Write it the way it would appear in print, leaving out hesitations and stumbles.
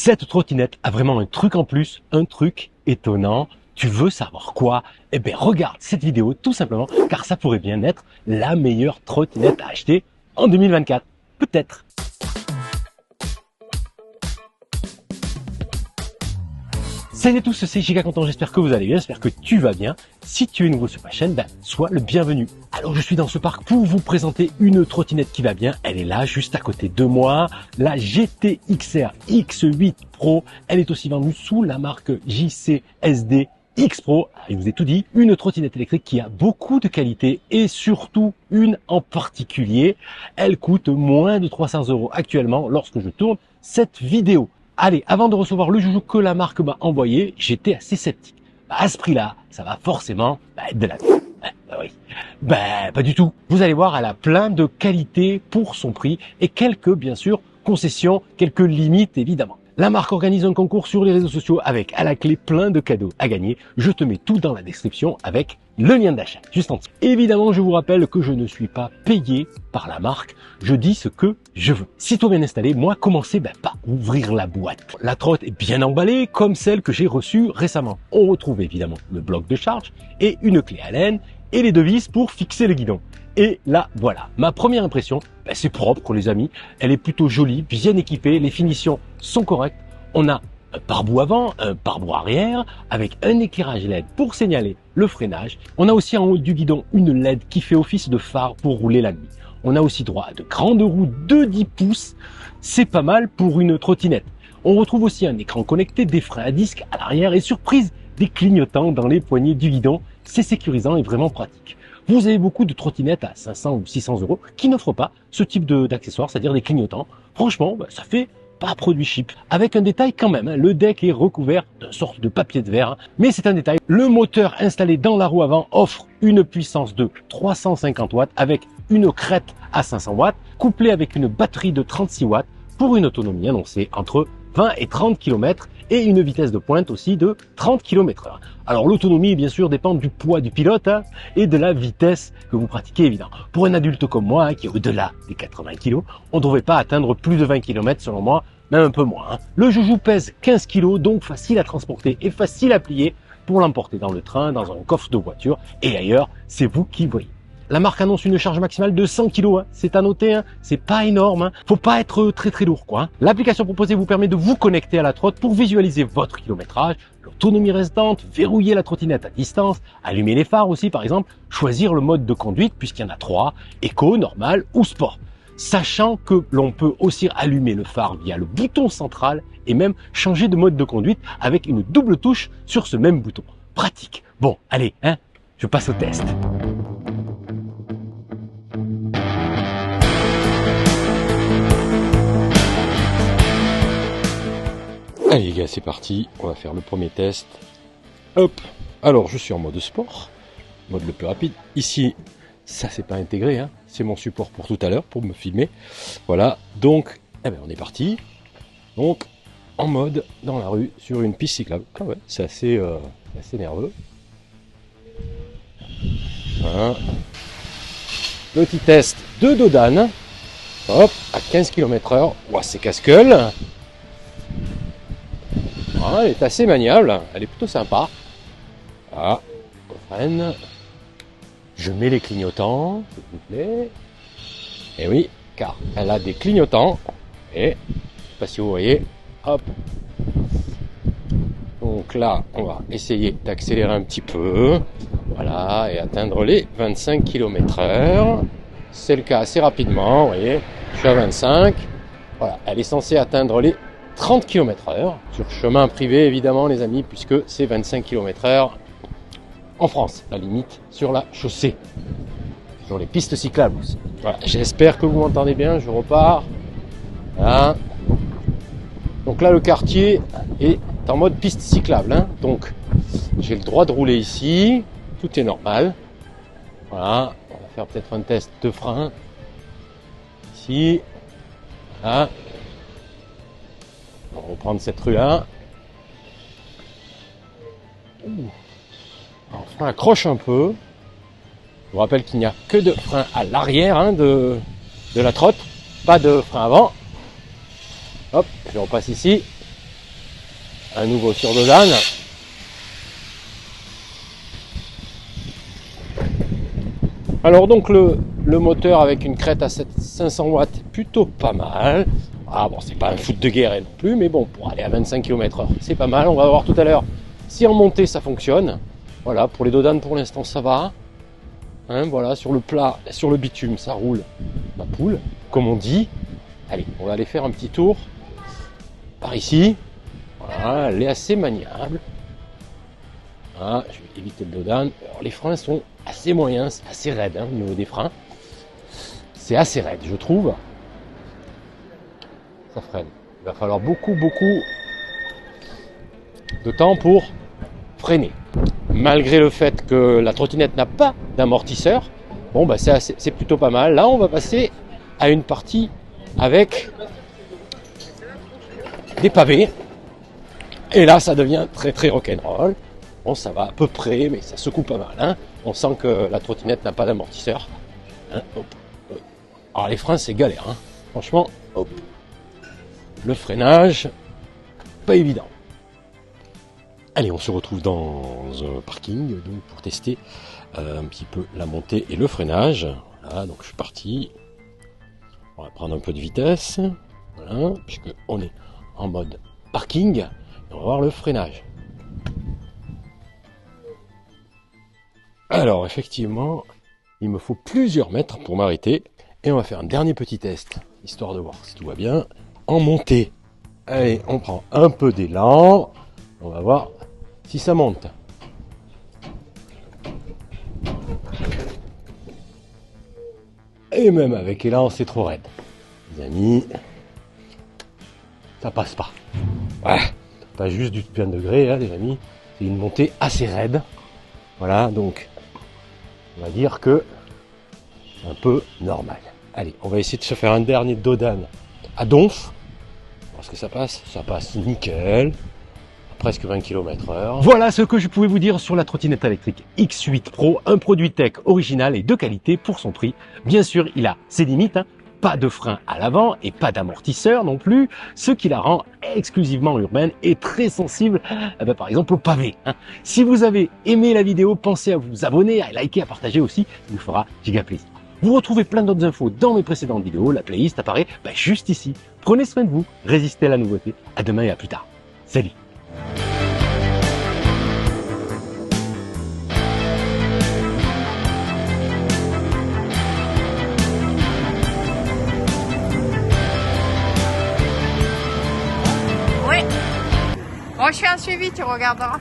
Cette trottinette a vraiment un truc en plus, un truc étonnant. Tu veux savoir quoi? Eh bien, regarde cette vidéo tout simplement, car ça pourrait bien être la meilleure trottinette à acheter en 2024. Peut-être. Salut à tous, c'est Giga Content, j'espère que vous allez bien, j'espère que tu vas bien. Si tu es nouveau sur ma chaîne, sois le bienvenu. Alors je suis dans ce parc pour vous présenter une trottinette qui va bien. Elle est là, juste à côté de moi, la GTXR X8 Pro. Elle est aussi vendue sous la marque JCSD X Pro. Je vous ai tout dit, une trottinette électrique qui a beaucoup de qualité et surtout une en particulier. Elle coûte moins de 300 € actuellement lorsque je tourne cette vidéo. Allez, avant de recevoir le joujou que la marque m'a envoyé, j'étais assez sceptique. À ce prix-là, ça va forcément être de la merde. Oui. Pas du tout. Vous allez voir, elle a plein de qualités pour son prix et quelques, bien sûr, concessions, quelques limites évidemment. La marque organise un concours sur les réseaux sociaux avec à la clé plein de cadeaux à gagner. Je te mets tout dans la description avec le lien d'achat juste en dessous. Évidemment, je vous rappelle que je ne suis pas payé par la marque. Je dis ce que je veux. Si tout bien installé, moi, commencez par ouvrir la boîte. La trotte est bien emballée comme celle que j'ai reçue récemment. On retrouve évidemment le bloc de charge et une clé Allen et les deux vis pour fixer le guidon. Et là, voilà. Ma première impression, c'est propre les amis. Elle est plutôt jolie, bien équipée. Les finitions sont correctes. On a un pare-boue avant, un pare-boue arrière, avec un éclairage LED pour signaler le freinage. On a aussi en haut du guidon une LED qui fait office de phare pour rouler la nuit. On a aussi droit à de grandes roues de 10 pouces. C'est pas mal pour une trottinette. On retrouve aussi un écran connecté, des freins à disque à l'arrière et surprise, des clignotants dans les poignées du guidon. C'est sécurisant et vraiment pratique. Vous avez beaucoup de trottinettes à 500 ou 600 € qui n'offrent pas ce type d'accessoires, c'est-à-dire des clignotants. Franchement, ça fait pas produit cheap. Avec un détail quand même, le deck est recouvert d'une sorte de papier de verre, mais c'est un détail. Le moteur installé dans la roue avant offre une puissance de 350 watts avec une crête à 500 watts, couplée avec une batterie de 36 watts pour une autonomie annoncée entre 20 et 30 km et une vitesse de pointe aussi de 30 km/h. Alors l'autonomie bien sûr dépend du poids du pilote et de la vitesse que vous pratiquez évidemment. Pour un adulte comme moi qui est au-delà des 80 kg, on ne devrait pas atteindre plus de 20 km selon moi, même un peu moins. Le joujou pèse 15 kg, donc facile à transporter et facile à plier pour l'emporter dans le train, dans un coffre de voiture et ailleurs, c'est vous qui voyez. La marque annonce une charge maximale de 100 kg, c'est à noter, c'est pas énorme, faut pas être très lourd quoi. L'application proposée vous permet de vous connecter à la trotte pour visualiser votre kilométrage, l'autonomie restante, verrouiller la trottinette à distance, allumer les phares aussi par exemple, choisir le mode de conduite puisqu'il y en a 3, éco, normal ou sport. Sachant que l'on peut aussi allumer le phare via le bouton central et même changer de mode de conduite avec une double touche sur ce même bouton. Pratique. Bon, allez, je passe au test. Allez les gars, c'est parti, on va faire le premier test. Hop, alors je suis en mode sport, mode le plus rapide. Ici, ça c'est pas intégré, c'est mon support pour tout à l'heure, pour me filmer. Voilà, donc, on est parti. Donc, en mode dans la rue, sur une piste cyclable. Ah ouais, c'est assez nerveux. Voilà. Petit test de Dodane. Hop, à 15 km/h. Ouah, c'est casse-gueule. Elle est assez maniable, elle est plutôt sympa. Ah, on freine. Je mets les clignotants, s'il vous plaît. Et oui, car elle a des clignotants. Et, je sais pas si vous voyez, hop. Donc là, on va essayer d'accélérer un petit peu. Voilà, et atteindre les 25 km/h. C'est le cas assez rapidement, vous voyez. Je suis à 25. Voilà, elle est censée atteindre les 30 km/h sur chemin privé évidemment les amis, puisque c'est 25 km/h en France, la limite sur la chaussée, sur les pistes cyclables aussi. Voilà, j'espère que vous m'entendez bien, je repars. Voilà. Donc là le quartier est en mode piste cyclable, donc j'ai le droit de rouler ici, tout est normal. Voilà, on va faire peut-être un test de frein ici. Voilà. On va reprendre cette rue-là. Alors, le frein accroche un peu. Je vous rappelle qu'il n'y a que de frein à l'arrière de la trotte, pas de frein avant. Hop, je repasse ici. à nouveau sur Dodane. Alors donc le moteur avec une crête à 500 watts, plutôt pas mal. Ah bon, c'est pas un foot de guerre non plus, mais bon, pour aller à 25 km/h, c'est pas mal. On va voir tout à l'heure si en montée ça fonctionne. Voilà, pour les Dodanes pour l'instant ça va. Hein, voilà, sur le plat, sur le bitume, ça roule ma poule, comme on dit. Allez, on va aller faire un petit tour par ici. Voilà, elle est assez maniable. Voilà, je vais éviter le Dodane. Alors, les freins sont assez moyens, c'est assez raide hein, au niveau des freins. C'est assez raide, je trouve. Ça freine. Il va falloir beaucoup de temps pour freiner. Malgré le fait que la trottinette n'a pas d'amortisseur, bon bah c'est plutôt pas mal. Là, on va passer à une partie avec des pavés. Et là, ça devient très rock'n'roll. Bon, ça va à peu près, mais ça secoue pas mal. Hein. On sent que la trottinette n'a pas d'amortisseur. Hein, hop. Alors les freins, c'est galère. Hein. Franchement, hop. Le freinage, pas évident. Allez, on se retrouve dans un parking donc pour tester un petit peu la montée et le freinage. Voilà, donc je suis parti. On va prendre un peu de vitesse. Voilà, puisque on est en mode parking. Et on va voir le freinage. Alors effectivement, il me faut plusieurs mètres pour m'arrêter. Et on va faire un dernier petit test, histoire de voir si tout va bien. En montée, allez, on prend un peu d'élan. On va voir si ça monte. Et même avec élan, c'est trop raide. Les amis, ça passe pas. Ouais, pas juste du plein degré, hein, les amis. C'est une montée assez raide. Voilà, donc on va dire que c'est un peu normal. Allez, on va essayer de se faire un dernier Dodane à Donf. Parce que ça passe nickel. Presque 20 km/h. Voilà ce que je pouvais vous dire sur la trottinette électrique X8 Pro, un produit tech original et de qualité pour son prix. Bien sûr, il a ses limites, hein. Pas de frein à l'avant et pas d'amortisseur non plus, ce qui la rend exclusivement urbaine et très sensible, par exemple au pavé. Hein. Si vous avez aimé la vidéo, pensez à vous abonner, à liker, à partager aussi, ça nous fera giga plaisir. Vous retrouvez plein d'autres infos dans mes précédentes vidéos, la playlist apparaît juste ici. Prenez soin de vous, résistez à la nouveauté, à demain et à plus tard. Salut! Bon, je fais un suivi, tu regarderas.